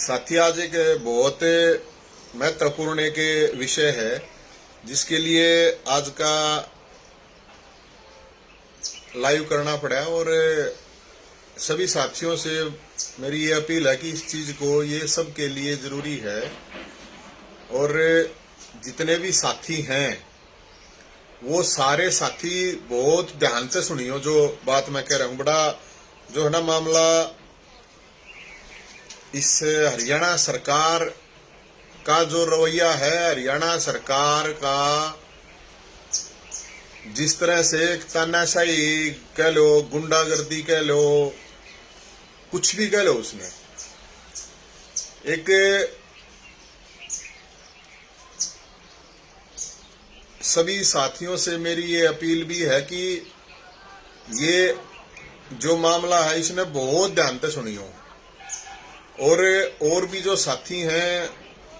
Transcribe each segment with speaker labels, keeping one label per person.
Speaker 1: साथी, आज एक बहुत महत्वपूर्ण एक विषय है जिसके लिए आज का लाइव करना पड़ा और सभी साथियों से मेरी ये अपील है कि इस चीज को ये सब के लिए जरूरी है। और जितने भी साथी हैं वो सारे साथी बहुत ध्यान से सुनियो जो बात मैं कह रहा हूँ। बड़ा जो है ना मामला, इस हरियाणा सरकार का जो रवैया है, हरियाणा सरकार का जिस तरह से तानाशाही कह लो, गुंडागर्दी कह लो, कुछ भी कह लो, उसने एक सभी साथियों से मेरी ये अपील भी है कि ये जो मामला है इसने बहुत ध्यान से सुनियो और भी जो साथी हैं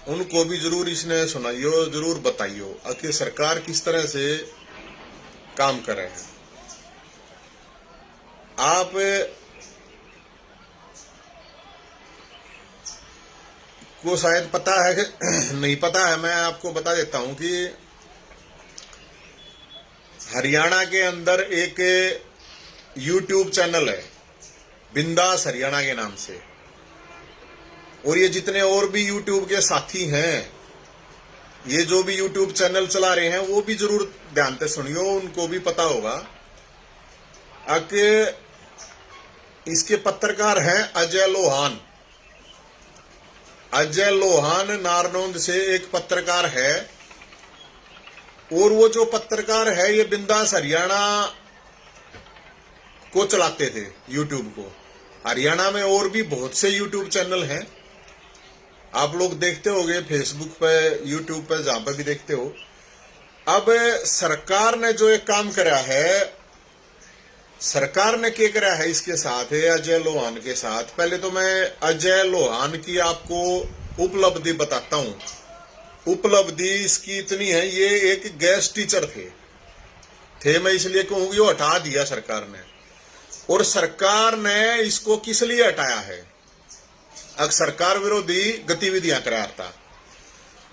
Speaker 1: उनको भी जरूर इसने सुनाइयो, जरूर बताइयो कि सरकार किस तरह से काम कर रहे हैं। आप को शायद पता है कि नहीं पता है, मैं आपको बता देता हूं कि हरियाणा के अंदर एक YouTube चैनल है बिंदास हरियाणा के नाम से, और ये जितने और भी YouTube के साथी हैं, ये जो भी YouTube चैनल चला रहे हैं वो भी जरूर ध्यान से सुनियो, उनको भी पता होगा कि इसके पत्रकार हैं अजय लोहान। अजय लोहान नारनौंद से एक पत्रकार है, और वो जो पत्रकार है ये बिंदास हरियाणा को चलाते थे, YouTube को। हरियाणा में और भी बहुत से YouTube चैनल हैं, आप लोग देखते होंगे फेसबुक पे, YouTube पे, जहां पर भी देखते हो। अब सरकार ने जो एक काम करा है, सरकार ने क्या करा है इसके साथ है अजय लोहान के साथ। पहले तो मैं अजय लोहान की आपको उपलब्धि बताता हूं। उपलब्धि इसकी इतनी है, ये एक गेस्ट टीचर थे मैं इसलिए कहूंगी, वो हटा दिया सरकार ने। और सरकार ने इसको किस लिए हटाया है? अब सरकार विरोधी गतिविधियां कराता,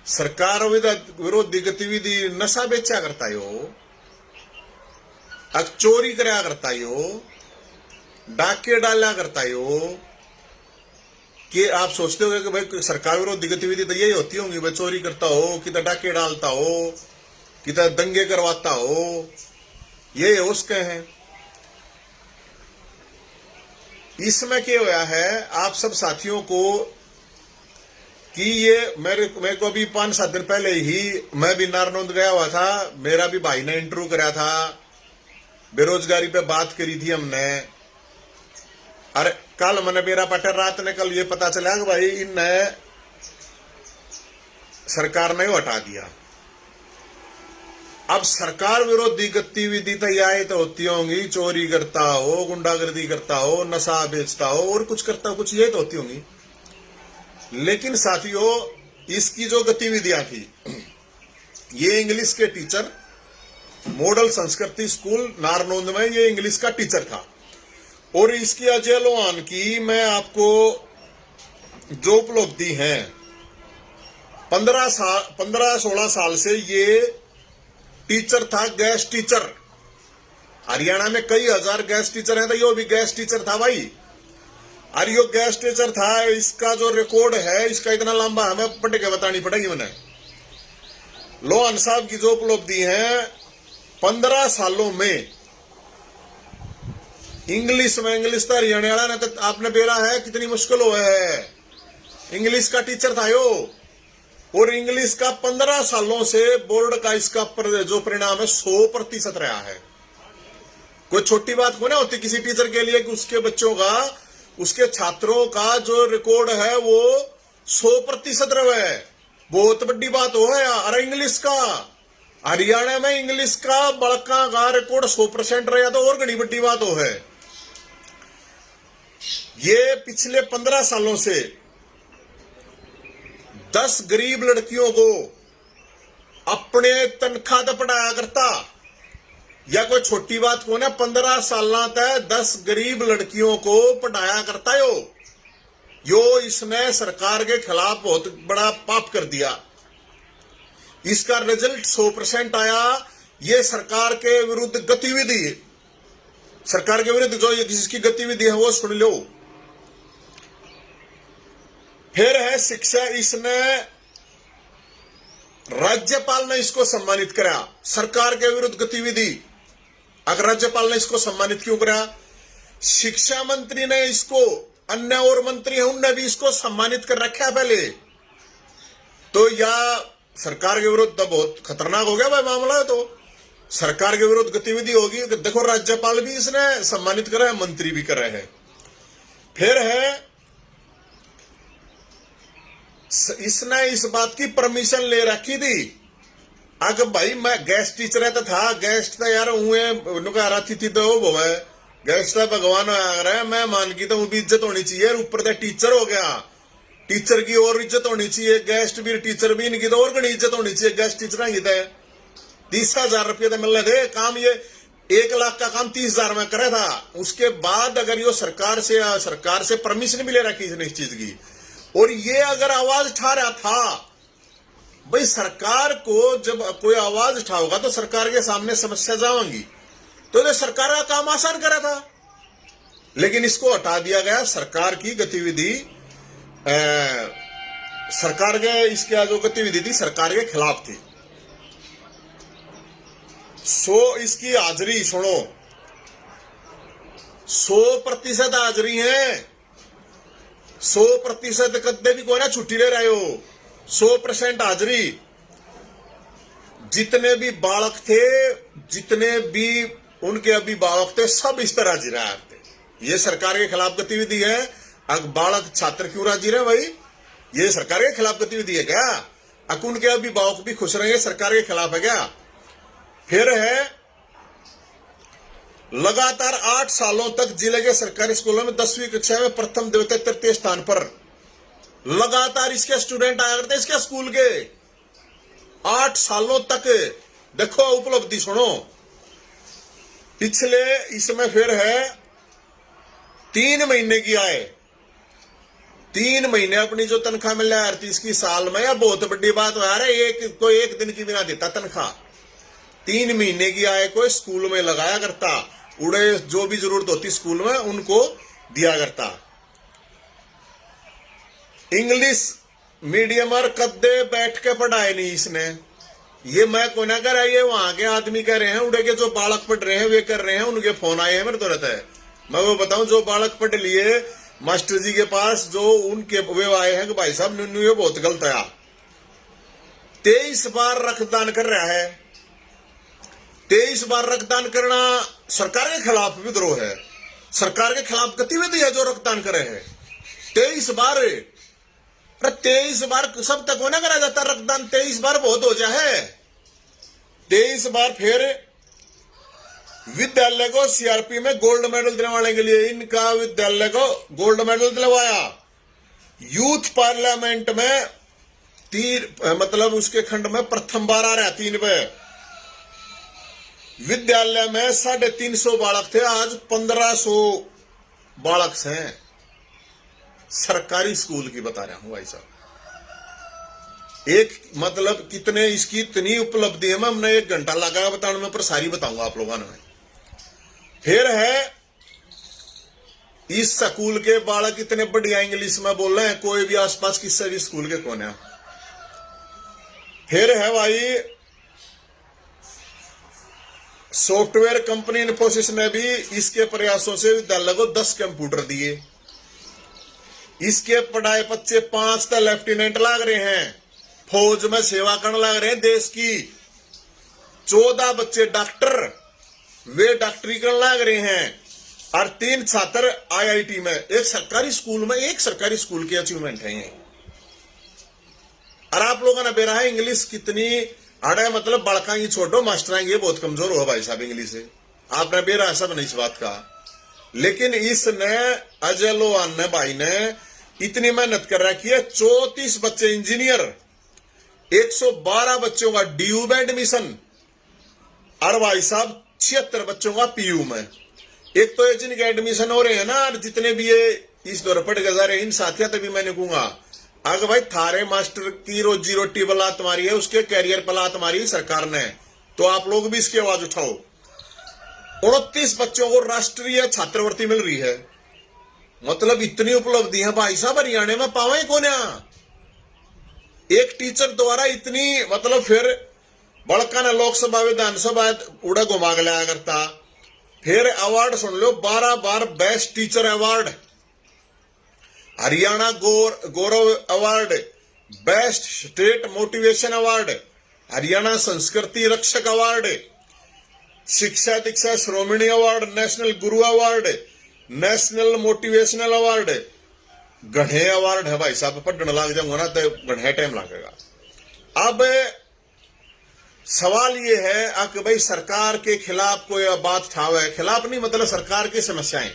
Speaker 1: सरकार विरोधी गतिविधि नशा बेचा करता हो, अब चोरी कराया करता हो, डाके डाला करता हो। कि आप सोचते हो कि भाई सरकार विरोधी गतिविधि तो यही होती होंगी, भाई चोरी करता हो, कितना डाके डालता हो, कितना दंगे करवाता हो, ये उसके हैं। इसमें क्या हुआ है आप सब साथियों को कि ये मेरे को अभी 5-7 दिन पहले ही मैं भी नारनौंद गया हुआ था, मेरा भी भाई ने इंटरव्यू करा था, बेरोजगारी पे बात करी थी हमने। अरे कल मैंने मेरा पटर रात ने कल ये पता चला कि भाई इनने सरकार ने हटा दिया। अब सरकार विरोधी गतिविधि तो यह तो होती होंगी, चोरी करता हो, गुंडागर्दी करता हो, नशा बेचता हो और कुछ करता हो, कुछ ये तो होती होंगी। लेकिन साथियों, इसकी जो गतिविधियां थी, ये इंग्लिश के टीचर, मॉडल संस्कृति स्कूल नारनौंद में ये इंग्लिश का टीचर था। और इसकी अजय लोहान की मैं आपको जो उपलब्धि है, 15-16 साल से ये टीचर था, गेस्ट टीचर। हरियाणा में कई हजार गेस्ट टीचर हैं, तो यो भी गेस्ट टीचर था भाई। और यो गेस्ट टीचर था, इसका जो रिकॉर्ड है इसका इतना लंबा हमें पढ़ के बतानी पड़ेगी। मैंने लोहान साहब की जो उपलब्धि है 15 सालों में इंग्लिश तो हरियाणा ने तो आपने बेरा है कितनी मुश्किल हो है। इंग्लिश का टीचर था यो, और इंग्लिश का 15 सालों से बोर्ड का इसका जो परिणाम है 100% रहा है। कोई छोटी बात को ना होती किसी टीचर के लिए कि उसके बच्चों का, उसके छात्रों का जो रिकॉर्ड है वो 100% रहा है। बहुत बड़ी बात हो है। अरे इंग्लिश का हरियाणा में इंग्लिश का बड़का का रिकॉर्ड 100% रहा तो और बड़ी बड़ी बात हो है। ये पिछले 15 सालों से 10 गरीब लड़कियों को अपने तनख्वाह पर पढ़ाया करता, या कोई छोटी बात को ना, 15 साल तक 10 गरीब लड़कियों को पढ़ाया करता हो। यो इसने सरकार के खिलाफ बहुत बड़ा पाप कर दिया। इसका रिजल्ट 100% आया। ये सरकार के विरुद्ध गतिविधि, सरकार के विरुद्ध जो जिसकी गतिविधि है वो सुन लो। फिर है शिक्षा, इसने राज्यपाल ने इसको सम्मानित करा। सरकार के विरुद्ध गतिविधि, अगर राज्यपाल ने इसको सम्मानित क्यों करा? शिक्षा मंत्री ने इसको, अन्य और मंत्री हैं उनने भी इसको सम्मानित कर रखा पहले। तो या सरकार के विरुद्ध तो बहुत खतरनाक हो गया भाई मामला। तो सरकार के विरुद्ध गतिविधि होगी, देखो राज्यपाल भी इसने सम्मानित करा है, मंत्री भी कर रहे हैं। फिर है इसने इस बात की परमिशन ले रखी थी। अगर भाई मैं गेस्ट टीचर है तो था, गेस्ट तो यार हुए राती थी तो वो है गेस्ट तो भगवान आ रहा है, मैं मान की तो वो भी इज्जत होनी चाहिए। ऊपर से टीचर हो गया, टीचर की और इज्जत होनी चाहिए, गेस्ट भी टीचर भी, इनकी तो और घनी इज्जत होनी चाहिए। गेस्ट टीचर की तो 30,000 रुपये तो मिलने थे। काम ये 1 लाख का काम 30,000 में करे था। उसके बाद अगर यो सरकार से परमिशन भी ले रखी इसने इस चीज की, और ये अगर आवाज उठा रहा था, भाई सरकार को जब कोई आवाज उठाओगा तो सरकार के सामने समस्या जाएंगी, तो ये सरकार का काम आसान करा था। लेकिन इसको हटा दिया गया। सरकार की गतिविधि, सरकार के इसके जो गतिविधि थी सरकार के खिलाफ थी। इसकी हाजिरी सुनो, 100% हाजिरी है। 100% कदे भी कोई ना छुट्टी ले रहे हो। 100% हाजिरी। जितने भी बालक थे, जितने भी उनके अभिभावक थे, सब इस तरह हाजिर थे। ये सरकार के खिलाफ गतिविधि है। अब बालक छात्र क्यों राजी रहे भाई? ये सरकार के खिलाफ गतिविधि है क्या? अब उनके अभिभावक भी खुश रहेंगे, सरकार के खिलाफ है क्या? फिर है लगातार 8 सालों तक जिले के सरकारी स्कूलों में 10वीं कक्षा में प्रथम, द्वितीय, तृतीय स्थान पर लगातार इसके स्टूडेंट आया करते इसके स्कूल के। 8 सालों तक देखो उपलब्धि सुनो। पिछले इसमें फिर है 3 महीने की आए, 3 महीने अपनी जो तनख्वाह मिल रहा है 30 की साल में, या बहुत बड़ी बात हो रहा है, कोई एक दिन की भी ना देता तनख्वाह। 3 महीने की आय को स्कूल में लगाया करता, उड़े जो भी जरूरत होती स्कूल में उनको दिया करता। इंग्लिश मीडियम और कद्दे बैठ के पढ़ाए नहीं इसने। ये मैं को ना कर, ये वहां के आदमी कह रहे हैं, उड़े के जो बालक पढ़ रहे हैं वे कर रहे हैं, उनके फोन आए हैं मेरे तो रहता है। मैं वो बताऊं, जो बालक पढ़ लिए मास्टर जी के पास, जो उनके वे आए हैं कि भाई साहब नन्नू ये बहुत गलत है। 23 बार रक्तदान कर रहा है। 23 बार रक्तदान करना सरकार के खिलाफ विद्रोह है, सरकार के खिलाफ गतिविधि है जो रक्तदान करे है। 23 बार, अरे 23 बार सब तक होना करा जाता रक्तदान, 23 बार बहुत हो जाए। 23 बार फिर विद्यालय को सीआरपी में गोल्ड मेडल दिलवाने के लिए इनका विद्यालय को गोल्ड मेडल दिलवाया। यूथ पार्लियामेंट में मतलब उसके खंड में प्रथम बार आ रहा 3 पे। विद्यालय में 350 बालक थे, आज 1500 बालक हैं। सरकारी स्कूल की बता रहा हूं भाई साहब। एक मतलब कितने इसकी इतनी उपलब्धि है, मैं हमने 1 घंटा लगा बताने में, पर सारी बताऊंगा आप लोगों ने। फिर है इस स्कूल के बालक इतने बढ़िया इंग्लिश में बोल रहे हैं, कोई भी आसपास किसी भी स्कूल के कोने। फिर है भाई सॉफ्टवेयर कंपनी इन्फोसिस ने भी इसके प्रयासों से विद्यालय को 10 कंप्यूटर दिए। इसके पढ़ाए बच्चे 5 तो लेफ्टिनेंट लाग रहे हैं, फौज में सेवा करने लग रहे हैं देश की। 14 बच्चे डॉक्टर, वे डॉक्टरी करने लग रहे हैं, और 3 छात्र आईआईटी में। एक सरकारी स्कूल में, एक सरकारी स्कूल की अचीवमेंट है ये। और आप लोगों ने बेरा है इंग्लिश कितनी अड़े, मतलब बड़का ही छोड़ो, मास्टर ये बहुत कमजोर हो भाई साहब इंग्लिश से, आपने बेरा सब नहीं इस बात का। लेकिन इसने अजय लोहान ने भाई ने इतनी मेहनत कर रखी है। 34 बच्चे इंजीनियर, 112 बच्चों का डीयू में एडमिशन, और भाई साहब 76 बच्चों का पीयू में। एक तो ये जिनके एडमिशन हो रहे हैं ना, जितने भी ये इस दौर पट गजारे इन साथिया तभी मैंने कहूंगा अगर भाई थारे मास्टर की रोजी रोटी पर लात मारी है, उसके कैरियर पर लात मारी सरकार ने, तो आप लोग भी इसकी आवाज उठाओ। 29 बच्चों को राष्ट्रीय छात्रवृत्ति मिल रही है, मतलब इतनी उपलब्धि है भाई साहब हरियाणा में पावे को ना। एक टीचर द्वारा इतनी, मतलब फिर बड़का ने लोकसभा विधानसभा उड़ा घुमा लाया करता। फिर अवार्ड सुन लो, 12 बार बेस्ट टीचर अवार्ड, हरियाणा गौरव award, best state motivation award, Haryana संस्कृति रक्षक अवार्ड, शिक्षा दीक्षा श्रोमणी award, national guru award, national motivational award, गढ़े अवार्ड है भाई साहब। पढ़ने लग जाऊंगा ना तो गढ़े टाइम लगेगा। अब सवाल ये है कि भाई सरकार के खिलाफ कोई बात ठावे, खिलाफ नहीं मतलब सरकार की समस्याएं,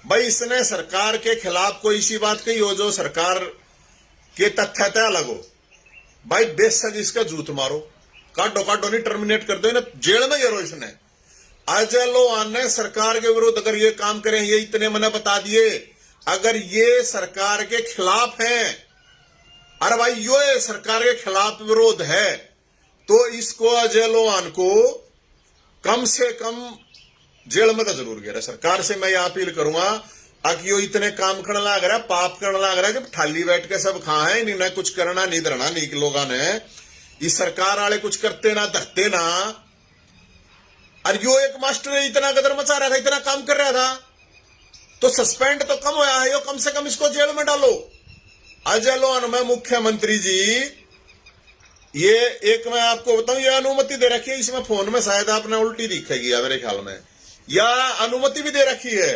Speaker 1: भाई इसने सरकार के खिलाफ कोई इसी बात कही हो जो सरकार के तथ्य तय लगो, भाई बेशक इसका जूत मारो, काटो काटो नहीं, टर्मिनेट कर दो ना, जेल में गिरो इसने। अजय लोहान ने सरकार के विरुद्ध अगर ये काम करें, ये इतने मैंने बता दिए, अगर ये सरकार के खिलाफ है, अरे भाई ये सरकार के खिलाफ विरोध है, तो इसको अजय लोहान को कम से कम जेल में तो जरूर गिरा। सरकार से मैं यह अपील करूंगा कि यो इतने काम करने लग रहा है, पाप करने लग रहा है, जब थाली बैठ के सब खा है, इन्हें कुछ करना नहीं धरना नहीं कि लोगों ने, इस सरकार वाले कुछ करते ना धरते ना। और यो एक मास्टर इतना गदर मचा रहा था, इतना काम कर रहा था, तो सस्पेंड तो कम होया है, यो कम से कम इसको जेल में डालो। अजय लोहान में मुख्यमंत्री जी, ये एक मैं आपको बताऊं, ये अनुमति दे रखी है, इसमें फोन में शायद आपने उल्टी दिखेगी मेरे ख्याल में, या अनुमति भी दे रखी है।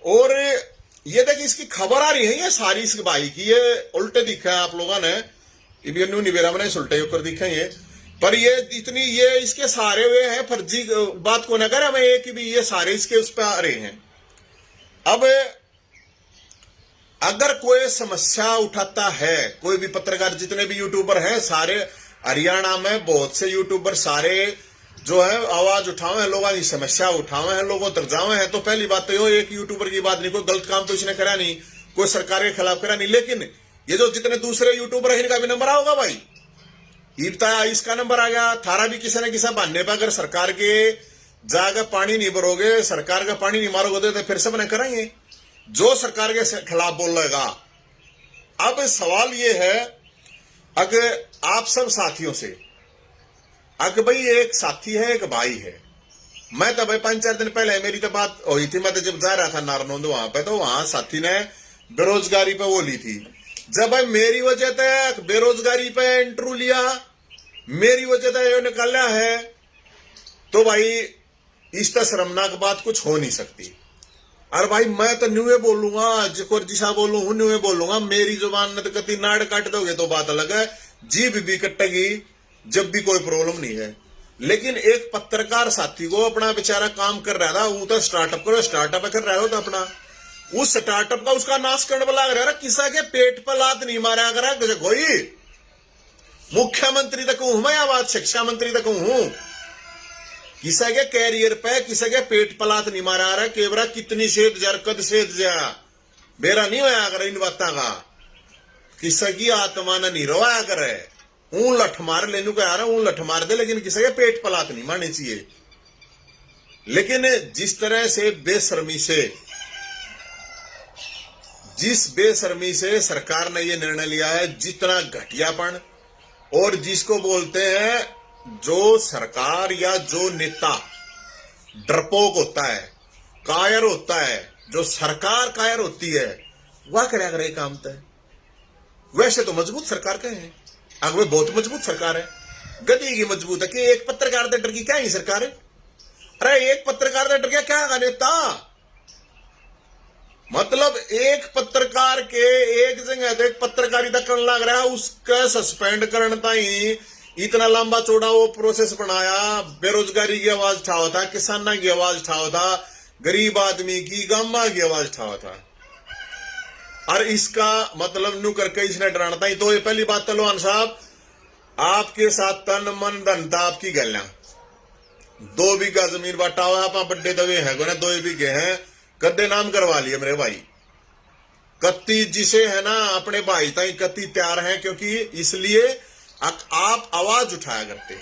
Speaker 1: और ये देखिए इसकी खबर आ रही है, ये सारी इस भाई की, ये उल्टे दिखा है आप लोगों ने, निवेरा में उल्टे होकर दिखे ये, पर ये इतनी ये इसके सारे वे हैं, फर्जी बात को न करे हमें, एक भी ये सारे इसके उस पर आ रहे हैं। अब अगर कोई समस्या उठाता है, कोई भी पत्रकार, जितने भी यूट्यूबर हैं सारे हरियाणा में, बहुत से यूट्यूबर सारे जो है आवाज उठावे हैं, लोगों की समस्या उठावे हैं, लोगों तक जावे हैं, तो पहली बात तो ये एक यूट्यूबर की बात नहीं, कोई गलत काम तो इसने करा नहीं, कोई सरकार के खिलाफ करा नहीं। लेकिन ये जो जितने दूसरे यूट्यूबर है, इनका भी नंबर आओगा भाई, इसका नंबर आ गया, थारा भी किसी न किसी बहाने पर अगर सरकार के जाकर पानी नहीं भरोगे, सरकार का पानी नहीं मारोगे, तो फिर सब ने कराएंगे जो सरकार के खिलाफ बोलेगा। अब सवाल ये है अगर आप सब साथियों से, अगर भाई एक साथी है एक भाई है, मैं तो भाई 5-4 दिन पहले मेरी तो बात हुई थी, मैं तो जब जा रहा था नारनौंद वहां पे, तो वहां साथी ने बेरोजगारी पे वो ली थी, जब भाई मेरी वजह से बेरोजगारी पे इंटरव्यू लिया, मेरी वजह से ये निकाला है, तो भाई इस तरह शर्मनाक बात कुछ हो नहीं सकती। अरे भाई मैं तो न्यूए बोलूंगा, जिसा बोलू हूं न्यूए बोलूंगा, मेरी जुबान न कति नाड़ काट दोगे तो बात अलग है, जीभ भी कटेगी जब भी कोई प्रॉब्लम नहीं है। लेकिन एक पत्रकार साथी को अपना बेचारा काम कर रहा था, वो तो स्टार्टअप करो, स्टार्टअप कर रहा हो तो अपना उस स्टार्टअप का उसका नाश करने वाला लग रहा है, किसा के पेट पर लात नहीं मारा करा कोई, मुख्यमंत्री तक हूं मैं, आवाज शिक्षा मंत्री तक हूं, किसा के कैरियर पे किसा के पेट पलात नहीं मारा रहा, केवरा कितनी सेध जार कद सेध जा बेरा नहीं होया कर इन बातों का, किसा की आत्मा ने नहीं रोया करे, ऊं लठ मार लेनू कह रहा ऊं लठ मार दे, लेकिन किसा के पेट पलात नहीं मारनी चाहिए। लेकिन जिस तरह से जिस बेशर्मी से सरकार ने ये निर्णय लिया है, जितना घटियापन, और जिसको बोलते हैं जो सरकार या जो नेता डरपोक होता है, कायर होता है, जो सरकार कायर होती है, वह क्या करे काम तय। वैसे तो मजबूत सरकार कहे हैं, अगर बहुत मजबूत सरकार है, गदी की मजबूत है कि एक पत्रकार डर की क्या ही सरकार है, अरे एक पत्रकार डर क्या नेता, मतलब एक पत्रकार के एक जगह एक पत्रकारिता करने लग रहा है, उसका सस्पेंड करने ही इतना लंबा चौड़ा वो प्रोसेस बनाया, बेरोजगारी की आवाज उठावा था, किसाना की आवाज उठावा था, गरीब आदमी की गामा की आवाज उठावा था, और इसका मतलब नू करके इसने डराना था। तो ये पहली बात तो लोहान साहब आपके साथ तन मन धन था आपकी गल, 2 बीघा जमीन बांटा हुआ आप बड्डे दबे है 2 बीघे हैं, गद्दे नाम करवा लिए मेरे भाई, कत्ती जिसे है ना अपने भाई ताई कत्ती तैयार है, क्योंकि इसलिए आप आवाज उठाया करते।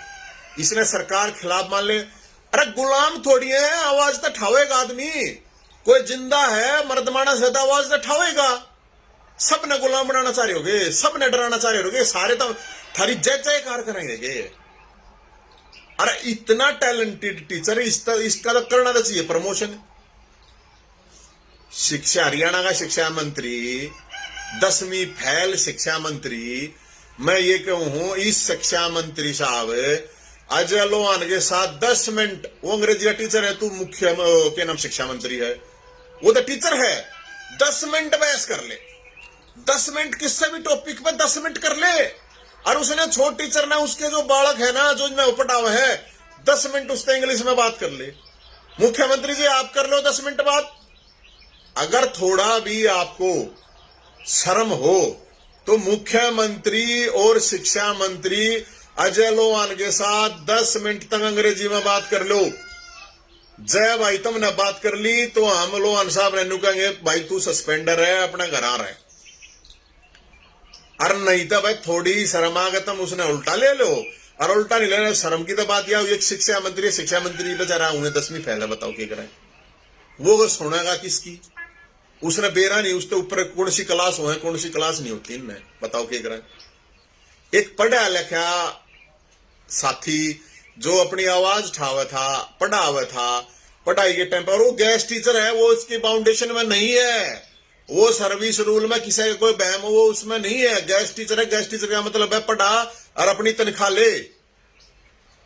Speaker 1: इसने सरकार के खिलाफ मान ले, अरे गुलाम थोड़ी है, आवाज तो ठावेगा आदमी। कोई जिंदा है मर्द मानस है तो आवाज तो ठावेगा। सब ने गुलाम बनाना चाह रहे होगे, सब ने डराना चाह रहे होगे, सारे तो थारी जय जयकार करेंगे। अरे इतना टैलेंटेड टीचर, इसका तो करना तो चाहिए प्रमोशन। शिक्षा, हरियाणा का शिक्षा मंत्री, 10वीं फेल शिक्षा मंत्री, मैं ये कहूं हूं इस शिक्षा मंत्री साहब अजय लोहान के साथ 10 मिनट, वो अंग्रेजी का टीचर है, तू मुख्य के नाम शिक्षा मंत्री है, वो तो टीचर है, 10 मिनट बहस कर ले, 10 मिनट किससे भी टॉपिक पे 10 मिनट कर ले। और उसने छोट टीचर ने उसके जो बालक है ना, जो में उपटाव है, 10 मिनट उससे इंग्लिश में बात कर ले। मुख्यमंत्री जी आप कर लो 10 मिनट बात। अगर थोड़ा भी आपको शर्म हो तो मुख्यमंत्री और शिक्षा मंत्री अजय लोहान के साथ 10 मिनट तक अंग्रेजी में बात कर लो। जय भाई तुमने बात कर ली तो हम लोहान साहब ने कहेंगे भाई तू सस्पेंडर है, अपना घर आ रहे। अरे नहीं तो भाई थोड़ी शर्म आ गए तुम उसने उल्टा ले लो, और उल्टा नहीं लेना शर्म की तो बात यह हुई। शिक्षा मंत्री बेचारा उन्हें 10वीं फैला, बताओ क्या करें, वो सुनेगा किसकी। उसने बेरा नहीं, उसके ऊपर कौन सी क्लास हो है, कौन सी क्लास नहीं होती इनमें, बताओ क्या करें। एक पढ़ा लिखा साथी जो अपनी आवाज उठावा था, पढ़ा हुआ था पढ़ाई के टाइम पर, वो गेस्ट टीचर है, वो इसकी फाउंडेशन में नहीं है, वो सर्विस रूल में किसी का कोई बहम वो उसमें नहीं है। गेस्ट टीचर है, गेस्ट टीचर का मतलब है पढ़ा और अपनी तनख्वाह ले।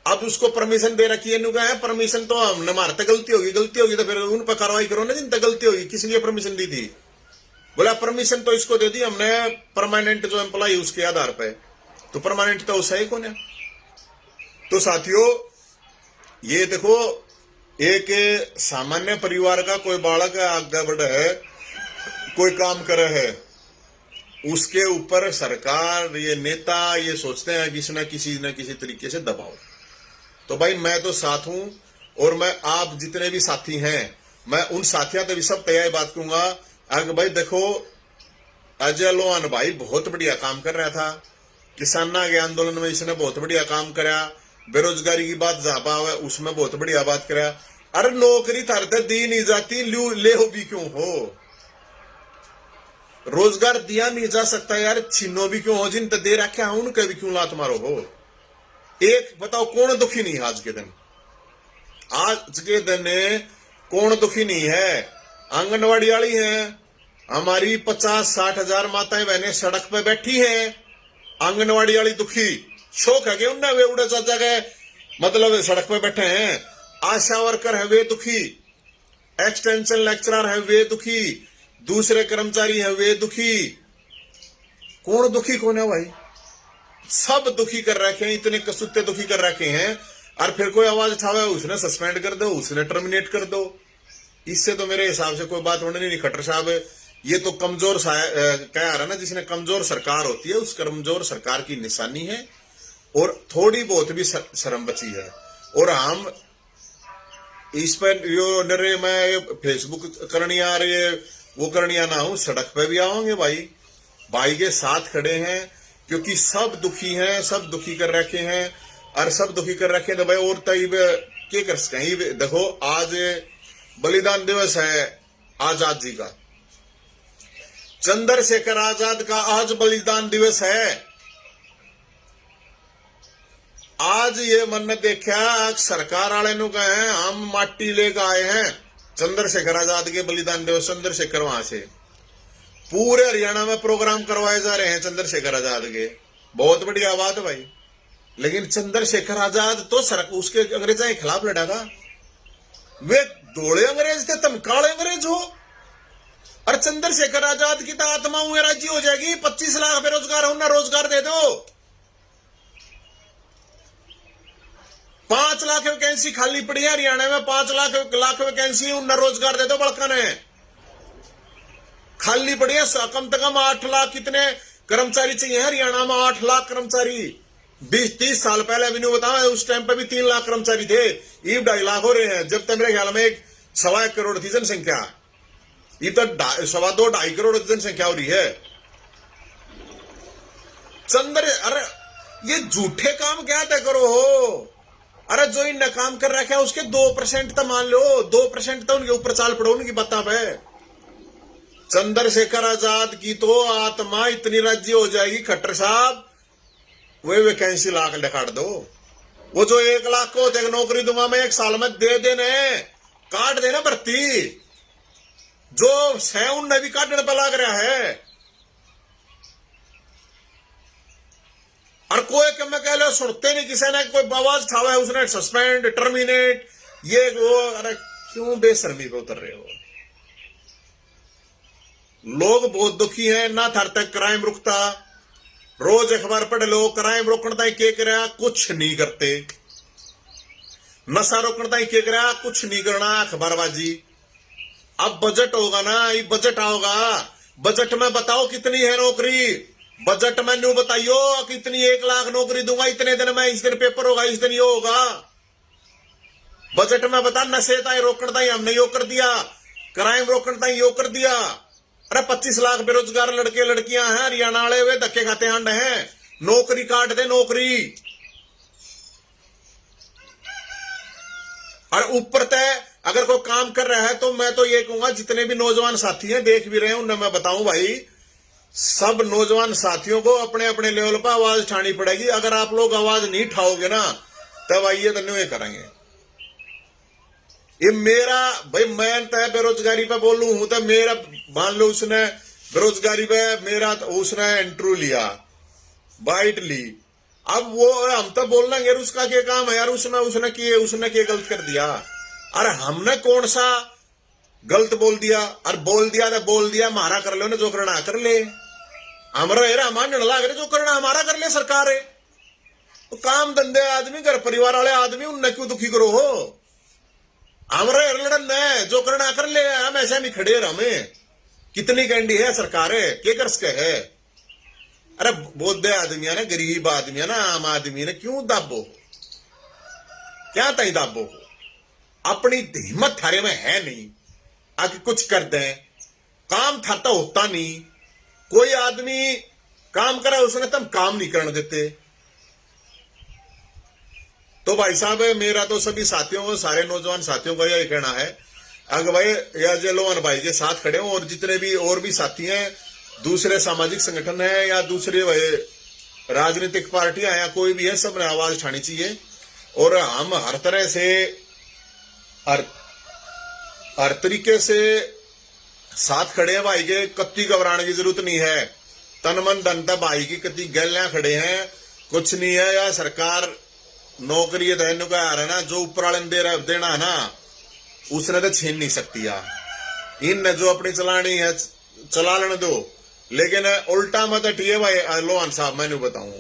Speaker 1: अब उसको परमिशन दे रखी है, परमिशन तो हमने मारते गलती होगी तो फिर उन पर कार्रवाई करो ना जिन तक गलती होगी। किसी ने परमिशन दी थी, बोला परमिशन तो इसको दे दी हमने परमानेंट जो एम्प्लॉय उसके आधार पे, तो परमानेंट तो उसका ही कौन है। तो साथियों ये देखो, एक सामान्य परिवार का कोई बालक आगे बढ़े है, कोई काम करे है, उसके ऊपर सरकार ये नेता ये सोचते हैं किसी न किसी तरीके से दबाओ। तो भाई मैं तो साथ हूं, और मैं आप जितने भी साथी हैं, मैं उन साथियों से भी सब तैयार बात करूंगा। अगर भाई देखो अजय लोहान भाई बहुत बढ़िया काम कर रहा था, किसाना के आंदोलन में इसने बहुत बढ़िया काम करा, बेरोजगारी की बात जापा हुआ उसमें बहुत बढ़िया बात करा। अरे नौकरी थारते दी नहीं जाती, ले हो भी क्यों हो, रोजगार दिया नहीं जा सकता यार, छीनो भी क्यों हो, जिन तो दे रखा है उनके भी क्यों लात मारो हो। एक बताओ कौन दुखी नहीं है आज के दिन, आज के दिन कौन दुखी नहीं है। आंगनवाड़ी वाली है हमारी 50-60 हजार माताएं बहनें सड़क पे बैठी हैं, आंगनवाड़ी वाली दुखी, शौक है कि उन्हें वे उड़े चाचा गए मतलब सड़क पे बैठे हैं। आशा वर्कर है वे दुखी, एक्सटेंशन लेक्चरर है वे दुखी, दूसरे कर्मचारी है वे दुखी। कौन दुखी कौन है भाई, सब दुखी कर रखे हैं, इतने कसूते दुखी कर रखे हैं। और फिर कोई आवाज उठावे उसने सस्पेंड कर दो, उसने टर्मिनेट कर दो। इससे तो मेरे हिसाब से कोई बात होने नहीं। खट्टर साहब ये तो कमजोर कह रहा ना, जिसने कमजोर सरकार होती है उस कमजोर सरकार की निशानी है, और थोड़ी बहुत भी शर्म बची है। और हम इस पर यो नरे मैं फेसबुक करनी आ रही है वो करनिया ना हूं, सड़क पे भी आवांगे भाई के साथ खड़े हैं, क्योंकि सब दुखी हैं, सब दुखी कर रखे हैं, और सब दुखी कर रखे हैं। तो भाई और तब क्या कर सकें। देखो आज बलिदान दिवस है आजाद जी का, चंद्रशेखर आजाद का आज बलिदान दिवस है। आज ये मन देखा सरकार वाले नु कहे हम माटी लेकर आए हैं चंद्रशेखर आजाद के बलिदान दिवस। चंद्रशेखर वहां से पूरे हरियाणा में प्रोग्राम करवाए जा रहे हैं चंद्रशेखर आजाद के, बहुत बढ़िया बात है भाई। लेकिन चंद्रशेखर आजाद तो सड़क उसके अंग्रेजों के खिलाफ लड़ा था, वे धोले अंग्रेज थे, तुम काले अंग्रेज हो। और चंद्रशेखर आजाद की तो आत्मा हुए राजी हो जाएगी, 25 लाख बेरोजगार होना, रोजगार दे दो, 5 लाख वैकेंसी खाली पड़ी है हरियाणा में, 5 लाख वैकेंसी उन्हें रोजगार दे दो। बड़का ने खाली पड़ी है, कम से कम 8 लाख कितने कर्मचारी चाहिए हरियाणा में, 8 लाख कर्मचारी। 20-30 साल पहले अभी बताया उस टाइम पे भी 3 लाख कर्मचारी थे, ये 2.5 लाख हो रहे हैं। जब तक मेरे ख्याल में 1.25 करोड़ थी जनसंख्या, ये तो 2.5 करोड़ जनसंख्या हो रही है। अरे ये झूठे काम क्या तय करो हो। अरे जो इन काम कर रखे हैं उसके 2% तो मान लो, 2% तो उनके ऊपर चाल पड़ो उनकी बता पे। चंद्रशेखर आजाद की तो आत्मा इतनी राज्य हो जाएगी खट्टर साहब, वे वैकेंसी लाख दिखाड़ दो। वो जो 1 लाख को नौकरी दूंगा मैं 1 साल में दे देने, काट देना भर्ती, जो है उनने भी काटने पर लग रहा है। और कोई कम में कह लो सुनते नहीं, किसी ने कोई आवाज उठावा है उसने सस्पेंड टर्मिनेट ये वो। अरे क्यों बेशर्मी पे उतर रहे हो। लोग बहुत दुखी हैं ना, थर तक क्राइम रुकता। रोज अखबार पढ़ लो, क्राइम रोकने ताई के करा कुछ नहीं करते, नशा रोकने ताई के करा कुछ नहीं करना, अखबारबाजी। अब बजट होगा ना, ये बजट आओगा, बजट में बताओ कितनी है नौकरी, बजट में न्यू बताइयो कितनी 1 लाख नौकरी दूंगा इतने दिन में, इस दिन पेपर होगा, इस दिन ये होगा। बजट में बता नशे ताई रोकने ताई हमने यो कर दिया, क्राइम रोकने ताई यो कर दिया। अरे 25 लाख बेरोजगार लड़के लड़कियां हैं हरियाणा वाले, वे धक्के खाते आंड हैं, नौकरी काट दे नौकरी। और ऊपर तय अगर कोई काम कर रहा है तो मैं तो ये कहूंगा जितने भी नौजवान साथी हैं देख भी रहे हैं उन्हें मैं बताऊं भाई, सब नौजवान साथियों को अपने अपने लेवल पर आवाज उठानी पड़ेगी। अगर आप लोग आवाज नहीं उठाओगे ना तब आइए तो नहीं करेंगे। ये मेरा भाई, मैं तय बेरोजगारी पे बोलूं हूं तो मेरा मान लो उसने बेरोजगारी पे मेरा उसने इंटरव्यू लिया, बाइट ली। अब वो हम तो बोलना यार उसका क्या काम है यार, उसने क्या गलत कर दिया। अरे हमने कौन सा गलत बोल दिया, और बोल दिया तो बोल दिया, हमारा कर लो ना जो करना कर ले, हमारा यार हमारा लग रहे जो करना हमारा कर ले। सरकार है तो काम धंधे आदमी घर परिवार वाले आदमी उनने क्यों दुखी करो हो। हमारा लड़न है जो करना कर ले, हम ऐसा नहीं खड़े हमें कितनी कैंडी है सरकार है के कर सके है। अरे बोधे आदमी है ना, गरीब आदमी है ना, आम आदमी ने क्यों दाबो, क्या तई दाबो हो। अपनी हिम्मत थारे में है नहीं आगे कुछ कर दें, काम थाता होता नहीं। कोई आदमी काम करा उसने तुम काम नहीं करने देते। तो भाई साहब मेरा तो सभी साथियों को, सारे नौजवान साथियों का यही कहना है, अगर भाई या जे लोहन भाई के साथ खड़े हो, और जितने भी और भी साथी हैं, दूसरे सामाजिक संगठन है या दूसरे राजनीतिक पार्टियां हैं या कोई भी है, सबने आवाज उठानी चाहिए। और हम हर तरह से हर तरीके से साथ खड़े हैं भाई के, कत्ती घबराने की जरूरत नहीं है। तन मन धन तक भाई की कत्ती गलियां खड़े हैं, कुछ नहीं है। या सरकार नौकरी देने का यार है ना, जो ऊपर वाले ने देना है ना उसने तो छीन नहीं सकती यार। इन जो अपनी चलानी है चला लेने दो, लेकिन उल्टा मत हटिए भाई। लोहान साहब मैंने बताऊं,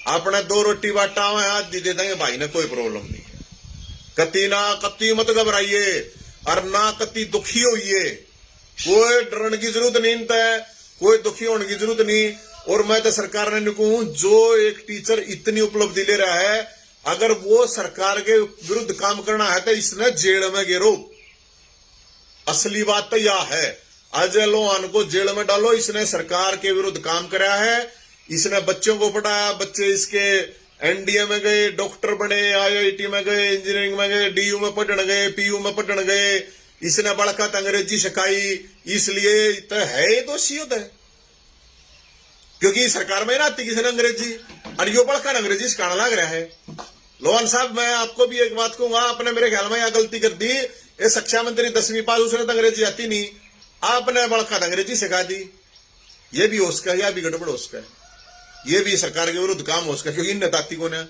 Speaker 1: अपने 2 रोटी बांटा हुआ है आज दे देंगे भाई ने, कोई प्रॉब्लम नहीं है। कत्ती मत घबराइए और ना कत्ती दुखी होइए, कोई डरने की जरूरत नहीं है, कोई दुखी होने की जरूरत नहीं। और मैं तो सरकार ने कहूं, जो एक टीचर इतनी उपलब्धि ले रहा है, अगर वो सरकार के विरुद्ध काम करना है तो इसने जेल में गिरो। असली बात तो यह है, अजय लोहान को जेल में डालो, इसने सरकार के विरुद्ध काम कराया है, इसने बच्चों को पढ़ाया, बच्चे इसके एनडीए में गए, डॉक्टर बने, आईआईटी में गए, इंजीनियरिंग में गए, डीयू में पढ़ने गए, पीयू में पढ़ने गए, इसने बड़का अंग्रेजी सिखाई, इसलिए तो है दोषी होता है क्योंकि सरकार में ना आती किसी ने अंग्रेजी, और यो बड़का अंग्रेजी सिखाना लग रहा है। लोहान साहब मैं आपको भी एक बात कहूंगा, आपने मेरे ख्याल में यह गलती कर दी, ये शिक्षा मंत्री 10वीं पास, उसने तो अंग्रेजी आती नहीं, आपने बड़का अंग्रेजी सिखा दी। ये भी हो सका, या भी गड़बड़ हो सका, ये भी सरकार के विरुद्ध काम हो सका, क्योंकि इन नेताती को ने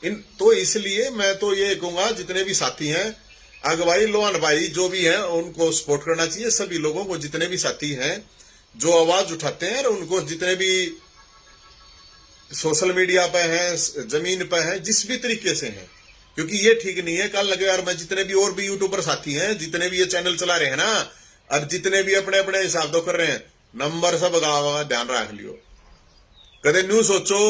Speaker 1: इन। तो इसलिए मैं तो ये कहूंगा जितने भी साथी हैं, अगवाई लोहान भाई जो भी हैं उनको सपोर्ट करना चाहिए। सभी लोगों को, जितने भी साथी हैं जो आवाज उठाते हैं, उनको जितने भी सोशल मीडिया पे हैं, जमीन पे हैं, जिस भी तरीके से हैं, क्योंकि ये ठीक नहीं है। कल लगे यार मैं जितने भी और भी यूट्यूबर साथी हैं, जितने भी ये चैनल चला रहे हैं ना, और जितने भी अपने अपने हिसाब तो कर रहे हैं, नंबर सब गावा ध्यान रख लियो। कदे न्यू सोचो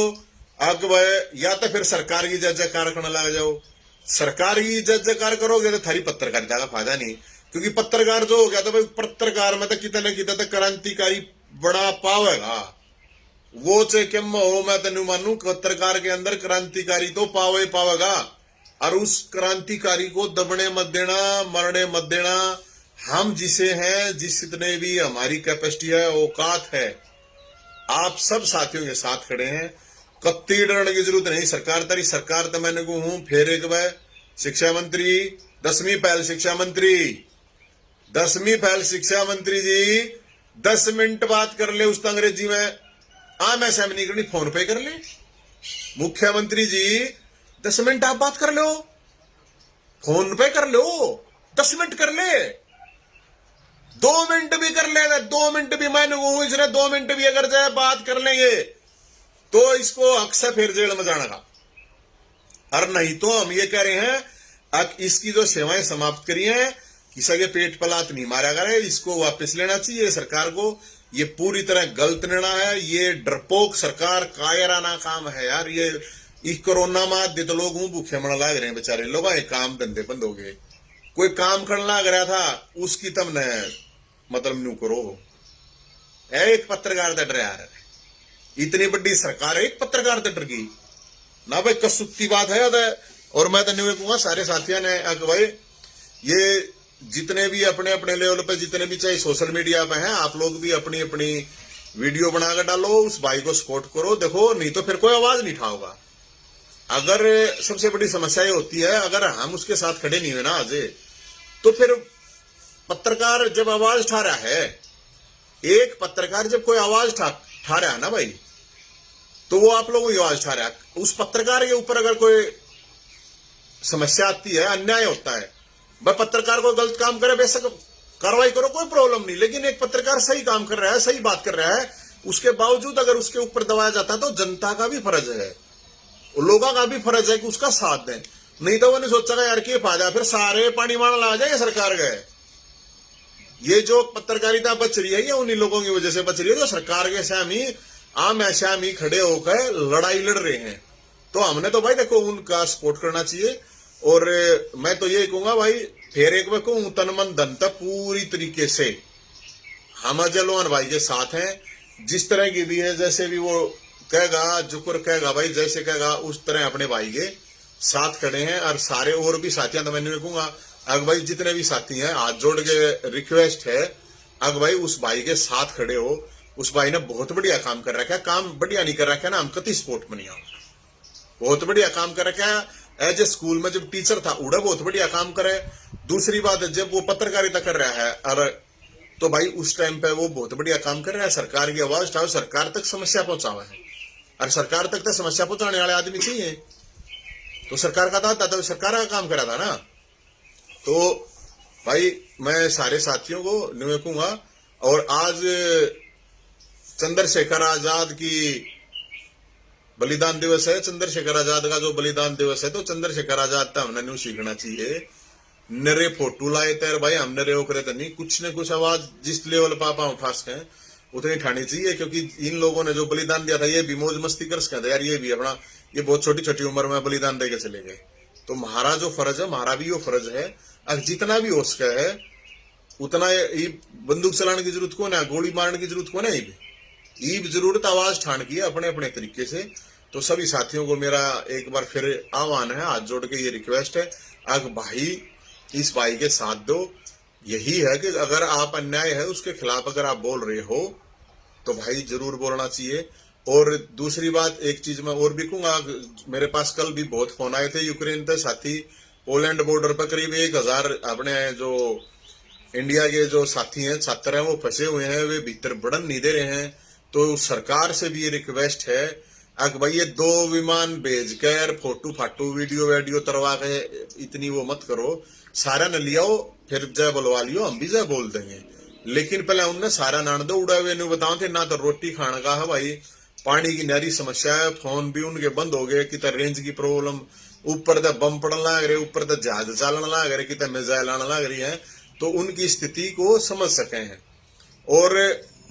Speaker 1: अब या तो फिर सरकार की जय जयकार करने लग जाओ। सरकार की जय जयकार करोगे तो थारी पत्रकारिता का फायदा नहीं, क्योंकि पत्रकार जो हो गया तो भाई पत्रकार में तो कितने कितने तो क्रांतिकारी बड़ा पावेगा, वो चाहे कम हो, मैं तेन मानू पत्रकार के अंदर क्रांतिकारी तो पावेगा, और उस क्रांतिकारी को दबने मत देना, मरने मत देना। हम जिसे हैं, जितने भी हमारी कैपेसिटी है, औकात है, आप सब साथियों के साथ खड़े हैं, कत्ती डरने की जरूरत नहीं। सरकार तारी सरकार तो मैंने को हूं फिर एक बार शिक्षा मंत्री, 10वीं पहल शिक्षा मंत्री, 10वीं पहल शिक्षा मंत्री जी 10 मिनट बात कर ले उस अंग्रेजी में, ऐसा नहीं करनी, फोन पे कर ले। मुख्यमंत्री जी 10 मिनट आप बात कर लो, फोन पे कर लो, 10 मिनट कर ले, 2 मिनट भी कर ले, 2 मिनट भी मैंने वो इसने 2 मिनट भी अगर जाए बात कर लेंगे तो इसको अक्सर फिर जेल में जाना का। और नहीं तो हम ये कह रहे हैं अब इसकी जो सेवाएं समाप्त करी हैं, किसी के पेट पलात नहीं मारा करे, इसको वापस लेना चाहिए सरकार को। ये पूरी तरह गलत निर्णय है, ये डरपोक सरकार कायराना काम है यार। ये इस कोरोना में तो लोग भूखे मरने लग रहे हैं बेचारे लोग, काम धंधे बंद हो गए, कोई काम करने लग रहा था उसकी तुमने मतलब न्यू करो। एक पत्रकार तो डर यार, इतनी बड़ी सरकार है एक पत्रकार तो डर गई ना भाई, कसुत्ती बात है। और मैं तो न्यू कहूंगा सारे साथियों ने भाई ये जितने भी अपने अपने लेवल पे जितने भी चाहे सोशल मीडिया पे हैं, आप लोग भी अपनी अपनी वीडियो बनाकर डालो, उस भाई को सपोर्ट करो। देखो नहीं तो फिर कोई आवाज नहीं उठाओगा। अगर सबसे बड़ी समस्या ये होती है, अगर हम उसके साथ खड़े नहीं हुए ना आज, तो फिर पत्रकार जब आवाज उठा रहा है, एक पत्रकार जब कोई आवाज उठा रहा है ना भाई, तो वो आप लोगों की आवाज उठा रहा है। उस पत्रकार के ऊपर अगर कोई समस्या आती है, अन्याय होता है, भाई पत्रकार को गलत काम करे बेशक कार्रवाई करो, कोई प्रॉब्लम नहीं, लेकिन एक पत्रकार सही काम कर रहा है, सही बात कर रहा है, उसके बावजूद अगर उसके ऊपर दबाया जाता है तो जनता का भी फर्ज है, लोगों का भी फर्ज है कि उसका साथ दें। नहीं तो उन्होंने सोचा यार कि फायदा, फिर सारे पानी मार ला जाएंगे सरकार गए। ये जो पत्रकारिता बच रही है ये उन्हीं लोगों की वजह से बच रही है जो सरकार के सामने आम ऐसा खड़े होकर लड़ाई लड़ रहे हैं। तो हमने तो भाई देखो उनका सपोर्ट करना चाहिए। और मैं तो ये कहूंगा भाई, फिर एक बार कहूं, तन मन धन तक पूरी तरीके से हम जलवान भाई के साथ हैं। जिस तरह की भी है, जैसे भी वो कहेगा, जुकुर कहेगा भाई, जैसे कहेगा उस तरह अपने भाई के साथ खड़े हैं। और सारे और भी साथियों तो मैंने कहूंगा, अगर भाई जितने भी साथी हैं, हाथ जोड़ के रिक्वेस्ट है, अगर भाई उस भाई के साथ खड़े हो। उस भाई ने बहुत बढ़िया काम कर रखा है, काम बढ़िया नहीं कर रखा है ना, हम कति सपोर्ट में नहीं आओ, बहुत बढ़िया काम कर रखा है। एज ए स्कूल में जब टीचर था उड़ा बहुत बढ़िया काम करे। दूसरी बात है जब वो पत्रकारिता कर रहा है, और तो भाई उस टाइम पे वो बहुत बढ़िया काम कर रहा है। सरकार की आवाज उठाओ, सरकार तक समस्या पहुंचावा है, और सरकार तक तो समस्या पहुंचाने वाले आदमी चाहिए। तो सरकार का था तो सरकार का काम करा था ना। तो भाई मैं सारे साथियों को निवेदन कहूंगा, और आज चंद्रशेखर आजाद की बलिदान दिवस है, चंद्रशेखर आजाद का जो बलिदान दिवस है, तो चंद्रशेखर आजाद तो हमने न्यू सीखना चाहिए। नरे फोटो लाए तैर भाई हमने रे करे तो नहीं, कुछ न कुछ आवाज जिस लेवल पापा उठा सके उतनी ठानी चाहिए। क्योंकि इन लोगों ने जो बलिदान दिया था ये भी मौज मस्ती कर सके यार, ये भी अपना ये बहुत छोटी छोटी उम्र में बलिदान दे के चले गए। तो हमारा जो फर्ज है, हमारा भी वो फर्ज है, अब जितना भी हो सके है उतना। बंदूक चलाने की जरूरत को ना, गोली मारने की जरूरत को ना, ईब जरूरत आवाज ठान की अपने अपने तरीके से। तो सभी साथियों को मेरा एक बार फिर आह्वान है, हाथ जोड़ के ये रिक्वेस्ट है, अगर भाई इस भाई के साथ दो। यही है कि अगर आप अन्याय है उसके खिलाफ अगर आप बोल रहे हो तो भाई जरूर बोलना चाहिए। और दूसरी बात एक चीज मैं और भी कहूंगा, मेरे पास कल भी बहुत फोन आए थे यूक्रेन के साथी, पोलैंड बॉर्डर पर करीब 1000 अपने जो इंडिया के जो साथी हैं, छात्र हैं, वो फंसे हुए हैं, वे भीतर बढ़न नहीं दे रहे हैं। तो सरकार से भी ये रिक्वेस्ट है, अगर भाई ये 2 विमान भेज कर फोटो फाटू वीडियो तरवा के इतनी वो मत करो, सारा न लियाओ, फिर जय बुलवा लियो, हम भी जय बोल देंगे। लेकिन पहले उनने सारा नान दो उड़ा हुए नहीं बताओ थे ना, तो रोटी खाने का है भाई, पानी की नारी समस्या है, फोन भी उनके बंद हो गए, कि रेंज की प्रॉब्लम, ऊपर तो बम पड़ने लग रहे, ऊपर तो जहाज चलने लग रहे, कि मिसाइल आने लग रही है। तो उनकी स्थिति को समझ सके हैं। और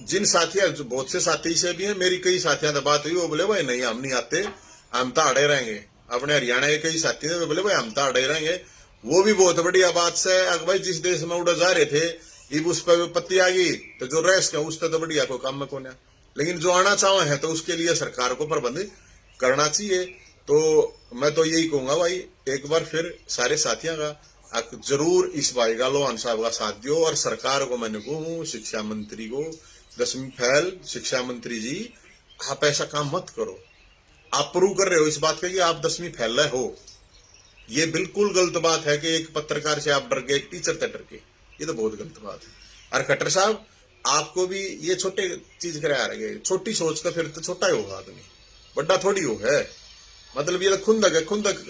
Speaker 1: जिन साथियों, बहुत से साथी से भी हैं, मेरी कई साथियों से बात हुई, वो बोले भाई नहीं हम नहीं आते, हम तो अड़े रहेंगे। अपने हरियाणा के कई साथी थे, वो बोले भाई हम तो अड़े रहेंगे। वो भी बहुत बढ़िया बात से भाई जिस देश में उड़ा जा रहे थे इब उस पर विपत्ति आ गई तो जो रह सके उससे तो बढ़िया कोई काम में कौन है। लेकिन जो आना चाहे है तो उसके लिए सरकार को प्रबंध करना चाहिए। तो मैं तो यही कहूंगा भाई एक बार फिर सारे साथियों का जरूर इस भाई का लोहान साहब का साथ दियो। और सरकार को मैंने कहूँ शिक्षा मंत्री को 10वीं फेल शिक्षा मंत्री जी आप ऐसा काम मत करो। आप प्रूव कर रहे हो इस बात का कि आप 10वीं फेल हो। ये बिल्कुल गलत बात है कि एक पत्रकार से आप डर गए एक टीचर से डर गए, ये तो बहुत गलत बात है। और खट्टर साहब आपको भी ये छोटे चीज करा रहे छोटी सोच तो फिर तो छोटा ही होगा आदमी, बड़ा थोड़ी हो है। मतलब ये तो खुंदक है, खुंदक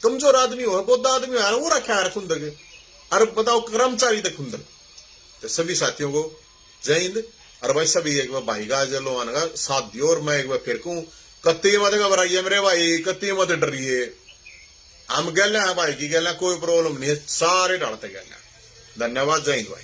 Speaker 1: कमजोर आदमी हो बहुत आदमी है वो रखा है खुंदक। अरे बताओ कर्मचारी तक खुंदक। तो सभी साथियों को जय हिंद। और भाई सभी एक बार भाई का जलो आने का साथ दियो। और मैं एक बार फिर कहूं कत्ती मत घबराइए मेरे भाई, कत्ती मत डरिए। हम गल हैं भाई की गल, कोई प्रॉब्लम नहीं है, सारे डालते गल। धन्यवाद, जय हिंद भाई।